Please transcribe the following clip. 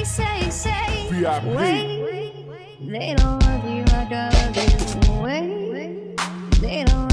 say, VIP. wait. They don't love you, I love you, wait. They don't